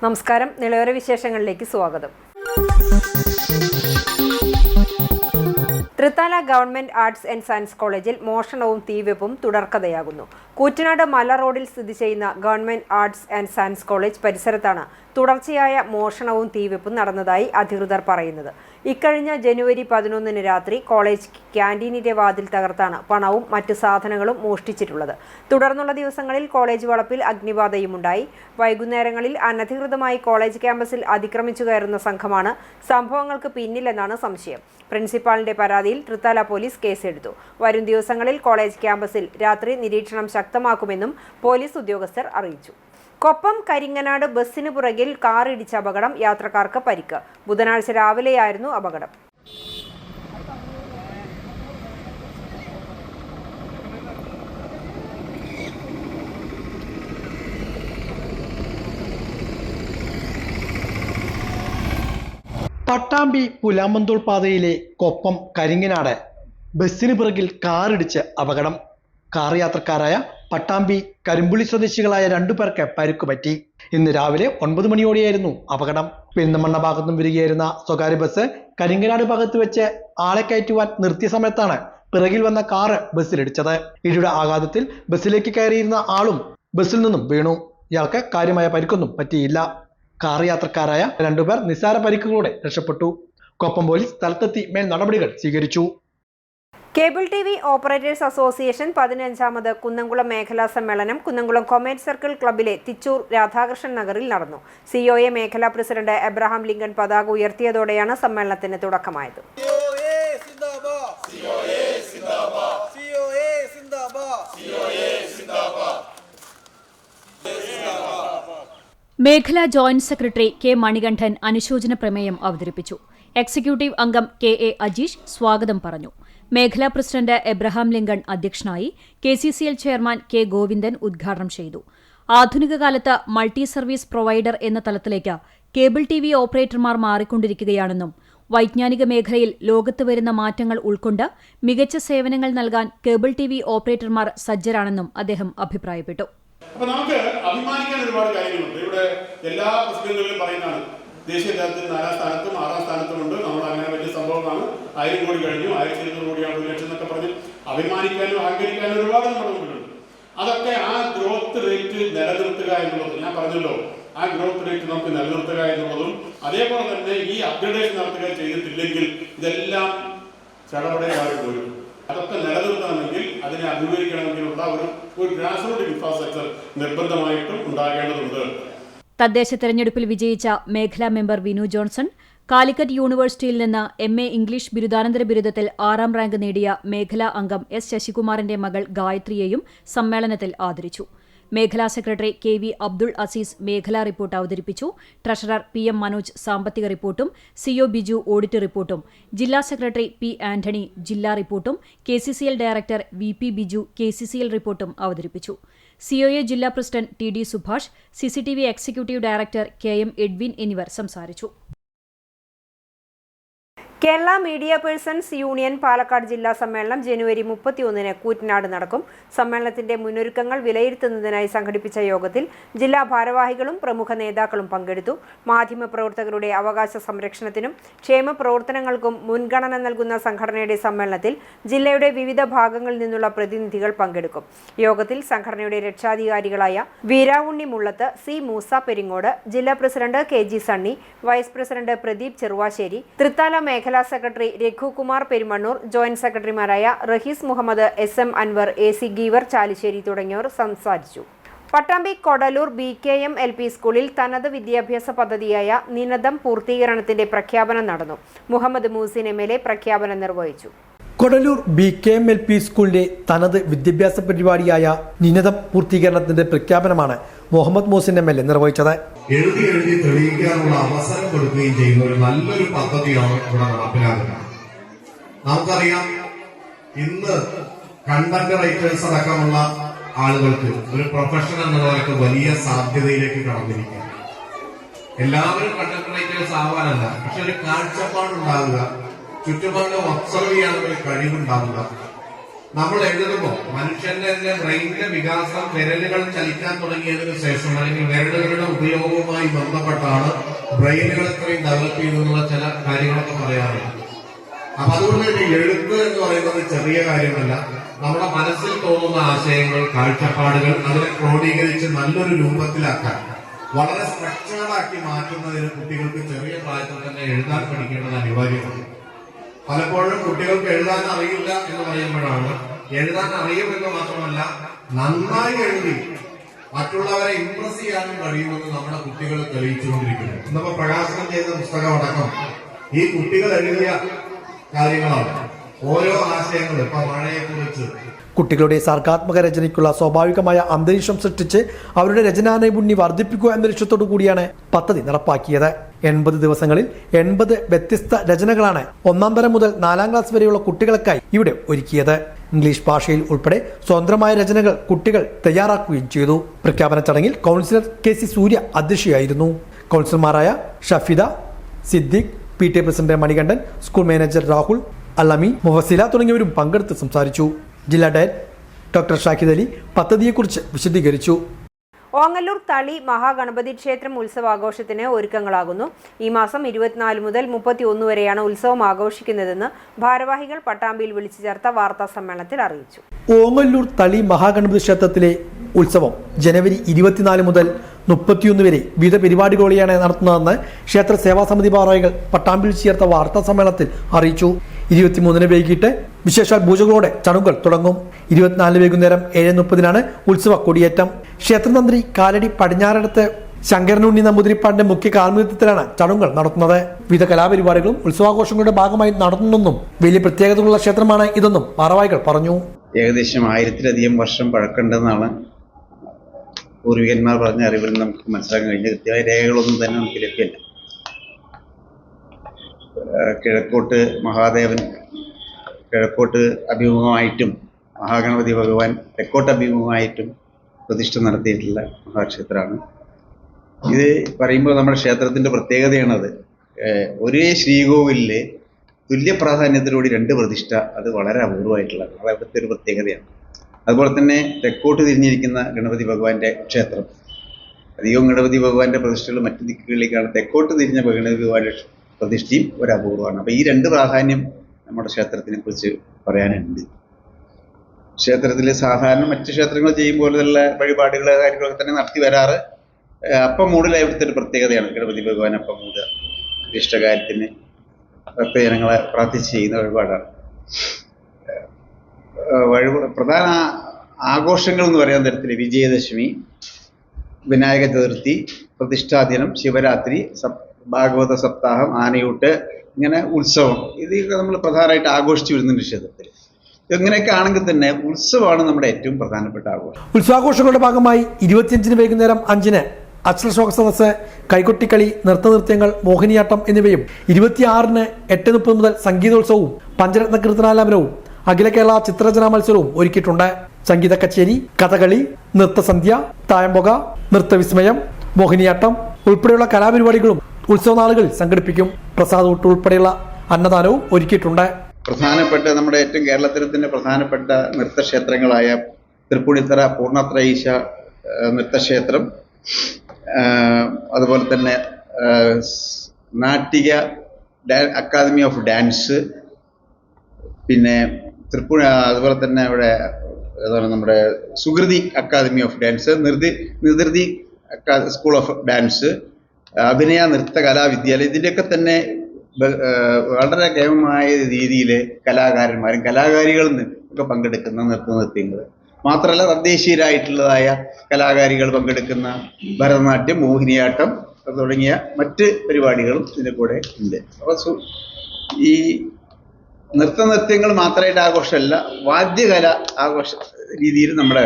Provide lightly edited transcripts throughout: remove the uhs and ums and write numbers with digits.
നമസ്കാരം. നിളയോര വിശേഷങ്ങളിലേക്ക് സ്വാഗതം. Thrithala government arts and science കോളേജിൽ മോഷണവും തീവെപ്പും തുടർക്കഥയാകുന്നു. കൂറ്റനാട് മല റോഡിൽ സ്ഥിതി ചെയ്യുന്ന government arts and science college പരിസരത്താണ് തുടർച്ചയായ മോഷണവും തീവെപ്പും നടന്നതായി അധികൃതർ പറയുന്നത്. ഇക്കഴിഞ്ഞ ജനുവരി 11 രാത്രി കോളേജ് ക്യാന്റീനിന്റെ വാതിൽ തകർത്താണ് പണവും മറ്റു സാധനങ്ങളും മോഷ്ടിച്ചിട്ടുള്ളത്. തുടർന്നുള്ള ദിവസങ്ങളിൽ കോളേജ് വളപ്പിൽ അഗ്നിബാധയുമുണ്ടായി. വൈകുന്നേരങ്ങളിൽ അനധികൃതമായി കോളേജ് ക്യാമ്പസിൽ അതിക്രമിച്ചു കയറുന്ന സംഘമാണ് സംഭവങ്ങൾക്ക് പിന്നിലെന്നാണ് സംശയം. പ്രിൻസിപ്പാളിന്റെ പരാതിയിൽ തൃത്താല പോലീസ് കേസെടുത്തു. വരും ദിവസങ്ങളിൽ കോളേജ് ക്യാമ്പസിൽ രാത്രി നിരീക്ഷണം ശക്തമാക്കുമെന്നും പോലീസ് ഉദ്യോഗസ്ഥർ അറിയിച്ചു. കൊപ്പം കരിങ്ങനാട് ബസ്സിന് പുറകിൽ കാറിടിച്ച അപകടം, യാത്രക്കാർക്ക് പരിക്ക്. ബുധനാഴ്ച രാവിലെയായിരുന്നു അപകടം. പട്ടാമ്പി പുലാമന്തോൾ പാതയിലെ കൊപ്പം കരിങ്ങനാട് ബസ്സിന് പിറകിൽ കാറിടിച്ച് അപകടം. കാർ യാത്രക്കാരായ പട്ടാമ്പി കരിമ്പുള്ളി സ്വദേശികളായ 2 പേർക്ക് പരിക്കുപറ്റി. ഇന്ന് രാവിലെ 9 മണിയോടെയായിരുന്നു അപകടം. പെരിന്തമണ്ണ ഭാഗത്തും വരികയായിരുന്ന സ്വകാര്യ ബസ് കരിങ്ങനാട് ഭാഗത്ത് വെച്ച് ആളെ കയറ്റുവാൻ നിർത്തിയ സമയത്താണ് പിറകിൽ വന്ന കാറ് ബസ്സിലിടിച്ചത്. ഇടിയുടെ ആഘാതത്തിൽ ബസ്സിലേക്ക് കയറിയിരുന്ന ആളും ബസ്സിൽ നിന്നും വീണു. ഇയാൾക്ക് കാര്യമായ പരിക്കൊന്നും പറ്റിയില്ല. കാർ യാത്രക്കാരായ 2 പേർ നിസ്സാര പരിക്കുകളോടെ രക്ഷപ്പെട്ടു. കൊപ്പം പോലീസ് സ്ഥലത്തെത്തി മേൽ നടപടികൾ സ്വീകരിച്ചു. Cable TV. ഓപ്പറേറ്റേഴ്സ് അസോസിയേഷൻ 15ാമത് കുന്നംകുളം മേഖലാ സമ്മേളനം കുന്നംകുളം കൊമേഴ്സ് സർക്കിൾ ക്ലബ്ബിലെ തിച്ചൂർ രാധാകൃഷ്ണൻ നഗറിൽ നടന്നു. COA മേഖലാ പ്രസിഡന്റ് എബ്രഹാം ലിങ്കൺ പതാക ഉയർത്തിയതോടെയാണ് സമ്മേളനത്തിന് തുടക്കമായത്. മേഖലാ ജോയിന്റ് സെക്രട്ടറി കെ മണികണ്ഠൻ അനുശോചന പ്രമേയം അവതരിപ്പിച്ചു. എക്സിക്യൂട്ടീവ് അംഗം KA അജീഷ് സ്വാഗതം പറഞ്ഞു. മേഖലാ പ്രസിഡന്റ് എബ്രഹാം ലിങ്കൺ അധ്യക്ഷനായി. KCCL ചെയർമാൻ K ഗോവിന്ദൻ ഉദ്ഘാടനം ചെയ്തു. ആധുനിക കാലത്ത് മൾട്ടി സർവീസ് പ്രൊവൈഡർ എന്ന തലത്തിലേക്ക് കേബിൾ TV ഓപ്പറേറ്റർമാർ മാറിക്കൊണ്ടിരിക്കുകയാണെന്നും വൈജ്ഞാനിക മേഖലയിൽ ലോകത്ത് വരുന്ന മാറ്റങ്ങൾ ഉൾക്കൊണ്ട് മികച്ച സേവനങ്ങൾ നൽകാൻ കേബിൾ TV ഓപ്പറേറ്റർമാർ സജ്ജരാണെന്നും അദ്ദേഹം അഭിപ്രായപ്പെട്ടു. അപ്പൊ നമുക്ക് അഭിമാനിക്കാൻ ഒരുപാട് കാര്യങ്ങളുണ്ട്. ഇവിടെ എല്ലാ പ്രസിഡന്റുകളിലും പറയുന്നതാണ് ദേശീയ തലത്തിൽ 4ാം സ്ഥാനത്തും 6ാം സ്ഥാനത്തുമുണ്ട്. നമ്മൾ അങ്ങനെ വലിയ സംഭവമാണ്. 1000 കോടി കഴിഞ്ഞു, 1200 കോടിയാണ് 1 ലക്ഷം എന്നൊക്കെ പറഞ്ഞ് അഭിമാനിക്കാനും അഹങ്കരിക്കാനും ഒരുപാട് നമ്മുടെ മുമ്പിലുണ്ട്. അതൊക്കെ ആ ഗ്രോത്ത് റേറ്റ് നിലനിർത്തുക എന്നുള്ളത് ഞാൻ പറഞ്ഞല്ലോ. ആ ഗ്രോത്ത് റേറ്റ് നമുക്ക് നിലനിർത്തുക എന്നുള്ളതും അതേപോലെ തന്നെ ഈ അപ്ഗ്രഡേഷൻ നടത്തുക ചെയ്തിട്ടില്ലെങ്കിൽ ഇതെല്ലാം ചടപടയായി വരും. അതൊക്കെ നിലനിർത്തണമെങ്കിൽ അതിനെ അഭിമുഖീകരിക്കണമെങ്കിലുള്ള ഒരു ഗ്രാസ് റൂട്ട് ഇൻഫ്രാസ്ട്രക്ചർ നിർബന്ധമായിട്ടും ഉണ്ടാകേണ്ടതുണ്ട്. തദ്ദേശ തെരഞ്ഞെടുപ്പിൽ വിജയിച്ച മേഖലാ മെമ്പർ വിനു ജോൺസൺ, കാലിക്കറ്റ് യൂണിവേഴ്സിറ്റിയിൽ നിന്ന് MA ഇംഗ്ലീഷ് ബിരുദാനന്തര ബിരുദത്തിൽ 6ാം റാങ്ക് നേടിയ മേഖലാ അംഗം S ശശികുമാറിന്റെ മകൾ ഗായത്രിയെയും സമ്മേളനത്തിൽ ആദരിച്ചു. മേഖലാ സെക്രട്ടറി KV അബ്ദുൾ അസീസ് മേഖലാ റിപ്പോർട്ട് അവതരിപ്പിച്ചു. ട്രഷറർ PM മനോജ് സാമ്പത്തിക റിപ്പോർട്ടും CO ബിജു ഓഡിറ്റ് റിപ്പോർട്ടും, ജില്ലാ സെക്രട്ടറി P ആന്റണി ജില്ലാ റിപ്പോർട്ടും, KCCL director VP Biju KCCL റിപ്പോർട്ടും അവതരിപ്പിച്ചു. COA ജില്ലാ president TD Subhash, CCTV executive director KM Edwin എന്നിവർ സംസാരിച്ചു. Kerala media persons union Palakkad ജില്ലാ സമ്മേളനം ജനുവരി 31 കൂറ്റനാട് നടക്കും. സമ്മേളനത്തിന്റെ മുന്നൊരുക്കങ്ങൾ വിലയിരുത്തുന്നതിനായി സംഘടിപ്പിച്ച യോഗത്തിൽ ജില്ലാ ഭാരവാഹികളും പ്രമുഖ നേതാക്കളും പങ്കെടുത്തു. മാധ്യമപ്രവർത്തകരുടെ അവകാശ സംരക്ഷണത്തിനും ക്ഷേമ പ്രവർത്തനങ്ങൾക്കും മുൻഗണന നൽകുന്ന സംഘടനയുടെ സമ്മേളനത്തിൽ ജില്ലയുടെ വിവിധ ഭാഗങ്ങളിൽ നിന്നുള്ള പ്രതിനിധികൾ പങ്കെടുക്കും. യോഗത്തിൽ സംഘടനയുടെ രക്ഷാധികാരികളായ വീരാവുണ്ണി മുള്ളത്ത്, C മൂസ പെരിങ്ങോട്, ജില്ലാ president KG Sunny, vice president Pradeep Cheruvassery, Thrithala മേഖലാ സെക്രട്ടറി രഘുകുമാർ പെരുമണ്ണൂർ, ജോയിന്റ് സെക്രട്ടറിമാരായ റഹീസ് മുഹമ്മദ്, SM അൻവർ, AC ഗീവർ ചാലിശ്ശേരി തുടങ്ങിയവർ സംസാരിച്ചു. പട്ടാമ്പി കൊടലൂർ BKM LP സ്കൂളിൽ തനത് വിദ്യാഭ്യാസ പദ്ധതിയായ നിനദം പൂർത്തീകരണത്തിന്റെ പ്രഖ്യാപനം നടന്നു. മുഹമ്മദ് മൂസിൻ MLA പ്രഖ്യാപനം നിർവഹിച്ചു. കൊടലൂർ BKM LP സ്കൂളിന്റെ തനത് വിദ്യാഭ്യാസ പരിപാടിയായ നിനദം പൂർത്തീകരണത്തിന്റെ പ്രഖ്യാപനമാണ് മുഹമ്മദ് മൂസിൻ MLA നിർവഹിച്ചത്. എഴുതി തെളിയിക്കാനുള്ള അവസരം കൊടുക്കുകയും ചെയ്യുന്ന ഒരു നല്ലൊരു പദ്ധതിയാണ് ഇവിടെ നടപ്പിലാക്കുന്നത്. നമുക്കറിയാം, ഇന്ന് കണ്ടന്റ് റൈറ്റേഴ്സ് അടക്കമുള്ള ആളുകൾക്ക് ഒരു പ്രൊഫഷൻ എന്നുള്ളവർക്ക് വലിയ സാധ്യതയിലേക്ക് കടന്നിരിക്കുക. എല്ലാവരും കണ്ടന്റ് റൈറ്റേഴ്സ് ആവാനല്ല, പക്ഷെ ഒരു കാഴ്ചപ്പാടുണ്ടാവുക, ചുറ്റുപാടിനെ ഒബ്സർവ് ചെയ്യാനുള്ള ഒരു കഴിവുണ്ടാവുക, നമ്മൾ എഴുതുമ്പോൾ മനുഷ്യന്റെ ബ്രെയിനിന്റെ വികാസം വിരലുകൾ ചലിക്കാൻ തുടങ്ങിയതിനു ശേഷം അല്ലെങ്കിൽ വിരലുകളുടെ ഉപയോഗവുമായി ബന്ധപ്പെട്ടാണ് ബ്രെയിനുകൾ ഇത്രയും ഡെവലപ്പ് ചെയ്തെന്നുള്ള ചില കാര്യങ്ങളൊക്കെ പറയാറുണ്ട്. അപ്പൊ അതുകൊണ്ട് തന്നെ എഴുത്ത് എന്ന് പറയുന്നത് ചെറിയ കാര്യമല്ല. നമ്മുടെ മനസ്സിൽ തോന്നുന്ന ആശയങ്ങൾ, കാഴ്ചപ്പാടുകൾ അതിനെ ക്രോഡീകരിച്ച് നല്ലൊരു രൂപത്തിലാക്കാൻ, വളരെ സ്ട്രക്ചേർഡാക്കി മാറ്റുന്നതിന് കുട്ടികൾക്ക് ചെറിയ പ്രായത്തിൽ തന്നെ എഴുതാൻ പഠിക്കേണ്ടത് അനിവാര്യമാണ്. പലപ്പോഴും കുട്ടികൾക്ക് എഴുതാൻ അറിയില്ല എന്ന് പറയുമ്പോഴാണ് എഴുതാൻ അറിയുമെന്ന് മാത്രമല്ല നന്നായി എഴുതി മറ്റുള്ളവരെ ഇംപ്രസ് ചെയ്യാനും കഴിയുമെന്ന് നമ്മുടെ കുട്ടികൾ തെളിയിച്ചുകൊണ്ടിരിക്കുന്നു. ഇന്നിപ്പോ പ്രകാശനം ചെയ്ത പുസ്തകം അടക്കം ഈ കുട്ടികൾ എഴുതിയ കാര്യങ്ങളാണ്. ഓരോ ആശയങ്ങളും ഇപ്പൊ മഴയെക്കുറിച്ച് കുട്ടികളുടെ സർഗാത്മക രചനയ്ക്കുള്ള സ്വാഭാവികമായ അന്തരീക്ഷം സൃഷ്ടിച്ച് അവരുടെ രചനാ നൈപുണ്യം വർദ്ധിപ്പിക്കുക എന്ന ലക്ഷ്യത്തോടു കൂടിയാണ് പദ്ധതി നടപ്പാക്കിയത്. 80 ദിവസങ്ങളിൽ 80 വ്യത്യസ്ത രചനകളാണ് 1ാം തരം മുതൽ 4ാം ക്ലാസ് വരെയുള്ള കുട്ടികൾക്കായി ഇവിടെ ഒരുക്കിയത്. ഇംഗ്ലീഷ് ഭാഷയിൽ ഉൾപ്പെടെ സ്വതന്ത്രമായ രചനകൾ കുട്ടികൾ തയ്യാറാക്കുകയും ചെയ്തു. പ്രഖ്യാപന ചടങ്ങിൽ കൗൺസിലർ KC സൂര്യ അധ്യക്ഷയായിരുന്നു. കൗൺസിലർമാരായ Shafida, Siddique, PTA president Manikandan, school manager Rahul, Allameen, Muhasila തുടങ്ങിയവരും പങ്കെടുത്ത് സംസാരിച്ചു. ജില്ലാ ഡയറക്ടർ ഡോക്ടർ ഷാഹിദ് അലി പദ്ധതിയെക്കുറിച്ച് വിശദീകരിച്ചു. ഓങ്ങല്ലൂർ തളി മഹാഗണപതി ക്ഷേത്രം ഉത്സവാഘോഷത്തിന് ഒരുക്കങ്ങളാകുന്നു. ഈ മാസം 24 മുതൽ 31 വരെയാണ് ഉത്സവം ആഘോഷിക്കുന്നതെന്ന് ഭാരവാഹികൾ പട്ടാമ്പിയിൽ വിളിച്ചു ചേർത്ത വാർത്താ സമ്മേളനത്തിൽ അറിയിച്ചു. ഓങ്ങല്ലൂർ തളി മഹാഗണപതി ക്ഷേത്രത്തിലെ ഉത്സവം ജനുവരി 24 മുതൽ 31 വരെ വിവിധ പരിപാടികളോടെയാണ് നടത്തുന്നതെന്ന് ക്ഷേത്ര സേവാ സമിതി ഭാരവാഹികൾ പട്ടാമ്പിയിൽ ചേർത്ത വാർത്താ സമ്മേളനത്തിൽ അറിയിച്ചു. 23 വൈകിട്ട് വിശേഷാൽ പൂജകളോടെ ചടങ്ങുകൾ തുടങ്ങും. 24 വൈകുന്നേരം 7:30 ഉത്സവ കൊടിയേറ്റം. ക്ഷേത്രതന്ത്രി കാലടി പടിഞ്ഞാറടത്ത് ശങ്കരനുണ്ണി നമ്പൂതിരിപ്പാടിന്റെ മുഖ്യ കാർമ്മികത്വത്തിലാണ് ചടങ്ങുകൾ നടത്തുന്നത്. വിവിധ കലാപരിപാടികളും ഉത്സവാഘോഷങ്ങളുടെ ഭാഗമായി നടത്തുന്നെന്നും വലിയ പ്രത്യേകതകളുള്ള ക്ഷേത്രമാണ് ഇതെന്നും ഭാരവാഹികൾ പറഞ്ഞു. ഏകദേശം 1000-ലധികം വർഷം പഴക്കമുണ്ടെന്നാണ് പൂർവികന്മാർ പറഞ്ഞ അറിവിൽ നമുക്ക് മനസ്സിലാക്കാൻ കഴിഞ്ഞ കൃത്യമായ രേഖകളൊന്നും തന്നെ നമുക്ക് ലഭ്യമല്ല. കിഴക്കോട്ട് മഹാദേവൻ കിഴക്കോട്ട് അഭിമുഖമായിട്ടും മഹാഗണപതി ഭഗവാൻ തെക്കോട്ട് അഭിമുഖമായിട്ടും പ്രതിഷ്ഠ നടത്തിയിട്ടുള്ള മഹാക്ഷേത്രമാണ്. ഇത് പറയുമ്പോൾ നമ്മുടെ ക്ഷേത്രത്തിൻ്റെ പ്രത്യേകതയാണത്. ഒരേ ശ്രീകോവിലിൽ തുല്യ പ്രാധാന്യത്തിലൂടെ 2 പ്രതിഷ്ഠ, അത് വളരെ അപൂർവമായിട്ടുള്ളതാണ്. അത് അവിടുത്തെ ഒരു പ്രത്യേകതയാണ്. അതുപോലെ തന്നെ തെക്കോട്ട് തിരിഞ്ഞിരിക്കുന്ന ഗണപതി ഭഗവാന്റെ ക്ഷേത്രം, അധികവും ഗണപതി ഭഗവാന്റെ പ്രതിഷ്ഠകൾ മറ്റു ദിക്കുകളിലേക്കാണ്. തെക്കോട്ട് തിരിഞ്ഞ ഗണപതി ഭഗവാന്റെ പ്രതിഷ്ഠയും ഒരു അപൂർവമാണ്. അപ്പോൾ ഈ 2 പ്രാധാന്യം നമ്മുടെ ക്ഷേത്രത്തിനെ കുറിച്ച് പറയാനുണ്ട്. ക്ഷേത്രത്തിൽ സാധാരണ മറ്റു ക്ഷേത്രങ്ങൾ ചെയ്യുമ്പോലുള്ള വഴിപാടുകൾ കാര്യങ്ങളൊക്കെ തന്നെ നടത്തി വരാറ്. അപ്പം മൂടിൽ ഇവിടുത്തെ ഒരു പ്രത്യേകതയാണ്. ഗണപതി ഭഗവാൻ അപ്പം മൂടുക ഇഷ്ടകാര്യത്തിന് ഭക്തജനങ്ങളെ പ്രാർത്ഥിച്ച് ചെയ്യുന്ന വഴിപാടാണ്. പ്രധാന ആഘോഷങ്ങൾ എന്ന് പറയാൻ തരത്തിൽ വിജയദശമി, വിനായക ചതുർത്ഥി, പ്രതിഷ്ഠാദിനം, ശിവരാത്രി, ഭാഗവത സപ്താഹം, ആനയൂട്ട്, ഇങ്ങനെ ഉത്സവം, ഇതൊക്കെ നമ്മൾ പ്രധാനമായിട്ട് ആഘോഷിച്ചു വരുന്നുണ്ട് ക്ഷേത്രത്തിൽ. ഇങ്ങനെയൊക്കെ ആണെങ്കിൽ തന്നെ ഉത്സവമാണ് നമ്മുടെ ഏറ്റവും പ്രധാനപ്പെട്ട ആഘോഷം. ഉത്സവാഘോഷങ്ങളുടെ ഭാഗമായി 25 വൈകുന്നേരം 5 അക്ഷരശ്ലോക സദസ്സ്, കൈകൊട്ടിക്കളി, നൃത്തനൃത്യങ്ങൾ, മോഹിനിയാട്ടം എന്നിവയും 26 8:30 മുതൽ സംഗീതോത്സവവും പഞ്ചരത്ന കീർത്തനാലാപനവും അഖില കേരള ചിത്രരചനാ മത്സരവും ഒരുക്കിയിട്ടുണ്ട്. സംഗീത കച്ചേരി, കഥകളി, നൃത്തസന്ധ്യ, തായമ്പുക, നൃത്തവിസ്മയം, മോഹിനിയാട്ടം ഉൾപ്പെടെയുള്ള കലാപരിപാടികളും ഉത്സവ നാളുകളിൽ സംഘടിപ്പിക്കും. പ്രസാദൂട്ട് ഉൾപ്പെടെയുള്ള അന്നദാനവും ഒരുക്കിയിട്ടുണ്ട്. പ്രധാനപ്പെട്ട നമ്മുടെ ഏറ്റവും കേരളത്തിലെ തന്നെ പ്രധാനപ്പെട്ട നൃത്തക്ഷേത്രങ്ങളായ തൃപ്പൂണിത്തറ പൂർണ്ണത്രയീശ നൃത്തക്ഷേത്രം, അതുപോലെ തന്നെ നാട്ടിക അക്കാദമി ഓഫ് ഡാൻസ്, പിന്നെ അതുപോലെ തന്നെ ഇവിടെ ഏതാണ് നമ്മുടെ Sukriti academy of dance, Nirdhriti school of dance, Abhinaya Nritha കലാവിദ്യാലയം, ഇതിൻ്റെയൊക്കെ തന്നെ വളരെ കേമമായ രീതിയിൽ കലാകാരന്മാരും കലാകാരികളും ഒക്കെ പങ്കെടുക്കുന്ന നൃത്തനൃത്യങ്ങൾ മാത്രമല്ല തദ്ദേശീയരായിട്ടുള്ളതായ കലാകാരികൾ പങ്കെടുക്കുന്ന ഭരതനാട്യം, മോഹിനിയാട്ടം തുടങ്ങിയ മറ്റ് പരിപാടികളും ഇതിൻ്റെ കൂടെ ഉണ്ട്. അപ്പോൾ ഈ നൃത്തനൃത്യങ്ങൾ മാത്രമായിട്ട് ആഘോഷമല്ല, വാദ്യകല ആഘോഷ രീതിയിൽ നമ്മുടെ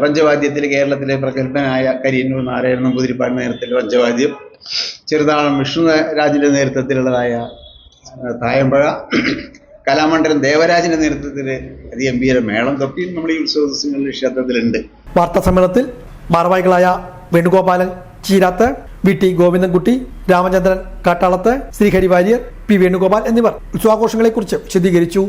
പഞ്ചവാദ്യത്തിൽ കേരളത്തിലെ പ്രഗത്ഭനായ കരിയന്നൂർ നാരായണ നമ്പൂതിരിപ്പാടിന്റെ നേതൃത്വത്തിൽ പഞ്ചവാദ്യം, ചെറുതാളം വിഷ്ണുരാജിന്റെ നേതൃത്വത്തിലുള്ളതായ തായമ്പഴ, കലാമണ്ഡലം ദേവരാജിന്റെ നേതൃത്വത്തിൽ അതിഗംഭീര മേളം തൊപ്പിയും നമ്മുടെ ഈ ഉത്സവ ദിവസങ്ങളിൽ ക്ഷേത്രത്തിലുണ്ട്. വാർത്താ സമ്മേളനത്തിൽ ഭാരവാഹികളായ വേണുഗോപാലൻ ചീരാത്ത്, VT ഗോവിന്ദൻകുട്ടി, രാമചന്ദ്രൻ കാട്ടാളത്ത്, ശ്രീഹരി വാര്യർ, P വേണുഗോപാൽ എന്നിവർ ഉത്സവാഘോഷങ്ങളെക്കുറിച്ച് വിശദീകരിച്ചു.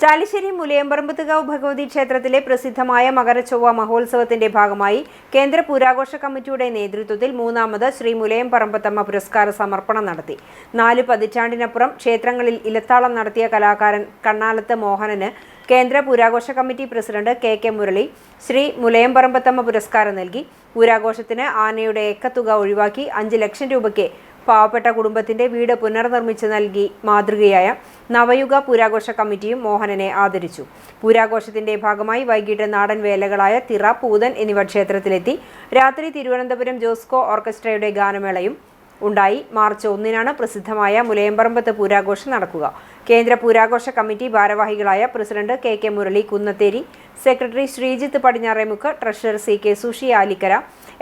ചാലിശ്ശേരി മുലയമ്പറമ്പത്തുകാവ് ഭഗവതി ക്ഷേത്രത്തിലെ പ്രസിദ്ധമായ മകരച്ചൊവ്വ മഹോത്സവത്തിന്റെ ഭാഗമായി കേന്ദ്ര പുരാഘോഷ കമ്മിറ്റിയുടെ നേതൃത്വത്തിൽ മൂന്നാമത് ശ്രീ മുലയമ്പറമ്പത്തമ്മ പുരസ്കാര സമർപ്പണം നടത്തി. 4 പതിറ്റാണ്ടിനപ്പുറം ക്ഷേത്രങ്ങളിൽ ഇലത്താളം നടത്തിയ കലാകാരൻ കണ്ണാലത്ത് മോഹനന് കേന്ദ്ര പുരാഘോഷ committee president K Murali Shri Mulayamparambathamma പുരസ്കാരം നൽകി. പുരാഘോഷത്തിന് ആനയുടെ ഏക്കത്തുക ഒഴിവാക്കി 5 ലക്ഷം രൂപയ്ക്ക് പാവപ്പെട്ട കുടുംബത്തിന്റെ വീട് പുനർനിർമ്മിച്ച് നൽകി മാതൃകയായ നവയുഗ പുരാഘോഷ കമ്മിറ്റിയും മോഹനനെ ആദരിച്ചു. പുരാഘോഷത്തിന്റെ ഭാഗമായി വൈകിട്ട് നാടൻ വേലകളായ തിറ, പൂതൻ എന്നിവ ക്ഷേത്രത്തിലെത്തി. രാത്രി തിരുവനന്തപുരം ജോസ്കോ ഓർക്കസ്ട്രയുടെ ഗാനമേളയും ഉണ്ടായി. മാർച്ച് 1-നാണ് പ്രസിദ്ധമായ മുലയമ്പറമ്പത്ത് പുരാഘോഷം നടക്കുക. കേന്ദ്ര പുരാഘോഷ കമ്മിറ്റി ഭാരവാഹികളായ president K Murali Kunnatheri, secretary Sreejith Padinjaremukku, treasurer CK Sushi Alikkara,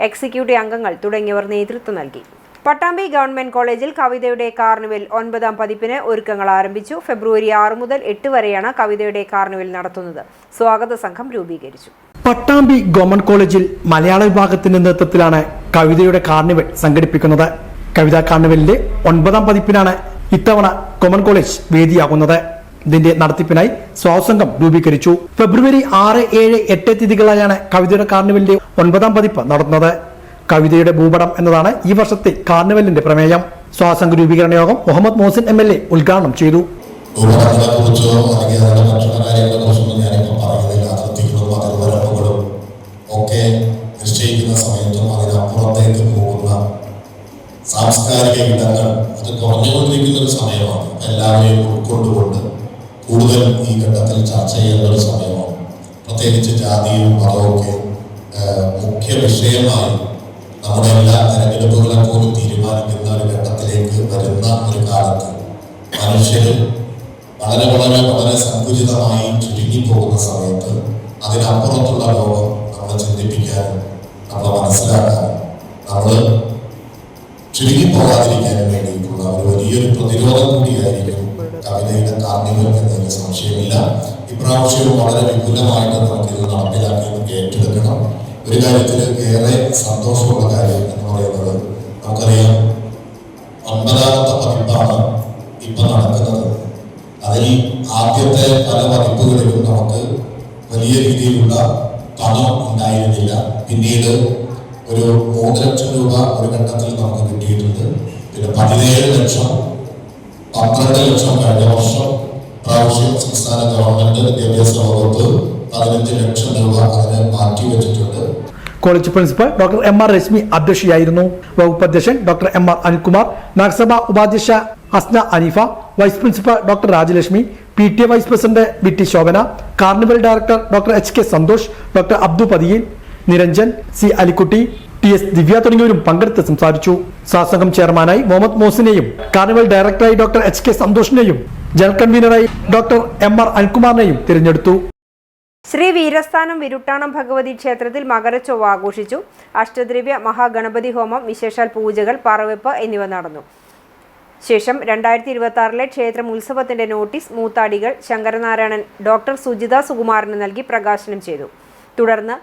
executive അംഗങ്ങൾ തുടങ്ങിയവർ നേതൃത്വം നൽകി. പട്ടാമ്പി ഗവൺമെന്റ് കോളേജിൽ കവിതയുടെ കാർണിവൽ 9ാം പതിപ്പിന് ഒരുക്കങ്ങൾ ആരംഭിച്ചു. ഫെബ്രുവരി 6 മുതൽ 8 വരെയാണ് കവിതയുടെ കാർണിവൽ നടത്തുന്നത്. സ്വാഗത സംഘം രൂപീകരിച്ചു. പട്ടാമ്പി ഗവൺമെന്റ് കോളേജിൽ മലയാള വിഭാഗത്തിന്റെ നേതൃത്വത്തിലാണ് കവിതയുടെ കാർണിവൽ സംഘടിപ്പിക്കുന്നത്. കവിതാ കാർണിവലിന്റെ 9ാം പതിപ്പിനാണ് ഇത്തവണ ഗവൺമെന്റ് കോളേജ് വേദിയാകുന്നത്. ഇതിന്റെ നടത്തിപ്പിനായി സ്വാഗതസംഘം രൂപീകരിച്ചു. ഫെബ്രുവരി 6, 7, 8 തീയതികളായാണ് കവിതയുടെ കാർണിവലിന്റെ 9ാം പതിപ്പ് നടത്തുന്നത്. കവിതയുടെ ഭൂപടം എന്നതാണ് ഈ വർഷത്തെ കാർണിവലിന്റെ പ്രമേയം. സ്വാഗതസംഘ രൂപീകരണ യോഗം മുഹമ്മദ് മോഹസിൻ MLA ഉദ്ഘാടനം ചെയ്തു. സാംസ്കാരിക ഇടങ്ങൾ അത് കുറഞ്ഞുകൊണ്ടിരിക്കുന്ന ഒരു സമയമാണ്. എല്ലാവരെയും ഉൾക്കൊണ്ടുകൊണ്ട് കൂടുതൽ ഈ ഘട്ടത്തിൽ ചർച്ച ചെയ്യേണ്ട ഒരു സമയമാണ്. പ്രത്യേകിച്ച് ജാതിയും മതവും ഒക്കെ മുഖ്യ വിഷയമായി നമ്മുടെ എല്ലാ തെരഞ്ഞെടുപ്പുകളെ പോലും തീരുമാനിക്കുന്ന ഒരു ഘട്ടത്തിലേക്ക് വരുന്ന ഒരു കാലത്ത് മനുഷ്യർ വളരെ സങ്കുചിതമായി ചുരുങ്ങിപ്പോകുന്ന സമയത്ത് അതിനപ്പുറത്തുള്ള ലോകം നമ്മളെ ചിന്തിപ്പിക്കാനും നമ്മളെ മനസ്സിലാക്കാനും നമ്മൾ ചുരുങ്ങിപ്പോകാതിരിക്കാനും വേണ്ടിയിട്ടുള്ള ഒരു വലിയൊരു പ്രതിരോധം കൂടിയായിരിക്കും കവിതയുടെ കാർണിവൽ എന്നതിന് സംശയമില്ല. ഇപ്രാവശ്യവും വളരെ വിപുലമായിട്ട് നമുക്കിത് നടപ്പിലാക്കി ഏറ്റെടുക്കണം. ഒരു കാര്യത്തിൽ ഏറെ സന്തോഷമുള്ള കാര്യം എന്ന് പറയുന്നത്, നമുക്കറിയാം 9ാമത്തെ പതിപ്പാണ് ഇപ്പൊ നടക്കുന്നത്. അതിൽ ആദ്യത്തെ പല പതിപ്പുകളിലും നമുക്ക് വലിയ രീതിയിലുള്ള പണം ഉണ്ടായിരുന്നില്ല. പിന്നീട് ഒരു 3 ലക്ഷം രൂപ ഒരു ഘട്ടത്തിൽ നമുക്ക് കിട്ടിയിട്ടുണ്ട്. പിന്നെ 17 ലക്ഷം, 12 ലക്ഷം കഴിഞ്ഞ വർഷം. പ്രാവശ്യം സംസ്ഥാന ഗവൺമെന്റ് വിദ്യാഭ്യാസ വകുപ്പ് 15 ലക്ഷം രൂപ അതിന് മാറ്റിവെച്ചിട്ടുണ്ട്. College principal doctor MR Reshmi അധ്യക്ഷയായിരുന്നു. വകുപ്പ് അധ്യക്ഷൻ ഡോക്ടർ MR അനിൽകുമാർ, നഗരസഭാ ഉപാധ്യക്ഷ Asna Aneefa, vice principal doctor Rajalakshmi, PTA vice president BT Shobhana, carnival director doctor HK Santhosh, doctor Abdu Pathiyil, Niranjan, C Alikkutty, TS Divya തുടങ്ങിയവരും പങ്കെടുത്ത് സംസാരിച്ചു. സ്വാഗതസംഘം ചെയർമാനായി മുഹമ്മദ് മോഹസിനെയും കാർണിവൽ ഡയറക്ടറായി ഡോക്ടർ HK സന്തോഷിനെയും ജനറൽ കൺവീനറായി ഡോക്ടർ MR അനിൽകുമാറിനെയും തിരഞ്ഞെടുത്തു. ശ്രീ വീരസ്ഥാനം വിരുട്ടാണം ഭഗവതി ക്ഷേത്രത്തിൽ മകരച്ചൊവ്വ ആഘോഷിച്ചു. അഷ്ടദ്രവ്യ മഹാഗണപതി ഹോമം, വിശേഷാൽ പൂജകൾ, പറവെപ്പ് എന്നിവ നടന്നു. ശേഷം 2026 ക്ഷേത്രം ഉത്സവത്തിന്റെ നോട്ടീസ് മൂത്താടികൾ ശങ്കരനാരായണൻ ഡോക്ടർ സുജിത സുകുമാരന് നൽകി പ്രകാശനം ചെയ്തു. തുടർന്ന്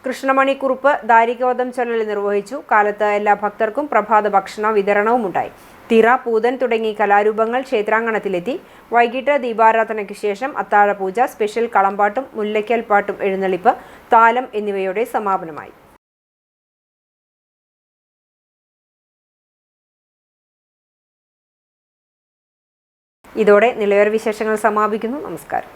കൃഷ്ണമണിക്കുറുപ്പ് ദാരികവധം ചൊല്ലൽ നിർവഹിച്ചു. കാലത്ത് എല്ലാ ഭക്തർക്കും പ്രഭാത ഭക്ഷണ വിതരണവും ഉണ്ടായി. തിറ, പൂതൻ തുടങ്ങി കലാരൂപങ്ങൾ ക്ഷേത്രാങ്കണത്തിലെത്തി. വൈകിട്ട് ദീപാരാധനയ്ക്ക് ശേഷം അത്താഴപൂജ, സ്പെഷ്യൽ കളമ്പാട്ടും മുല്ലയ്ക്കൽ പാട്ടും, എഴുന്നള്ളിപ്പ്, താലം എന്നിവയോടെ സമാപനമായി. ഇതോടെ നിലയോര വിശേഷങ്ങൾ സമാപിക്കുന്നു. നമസ്കാരം.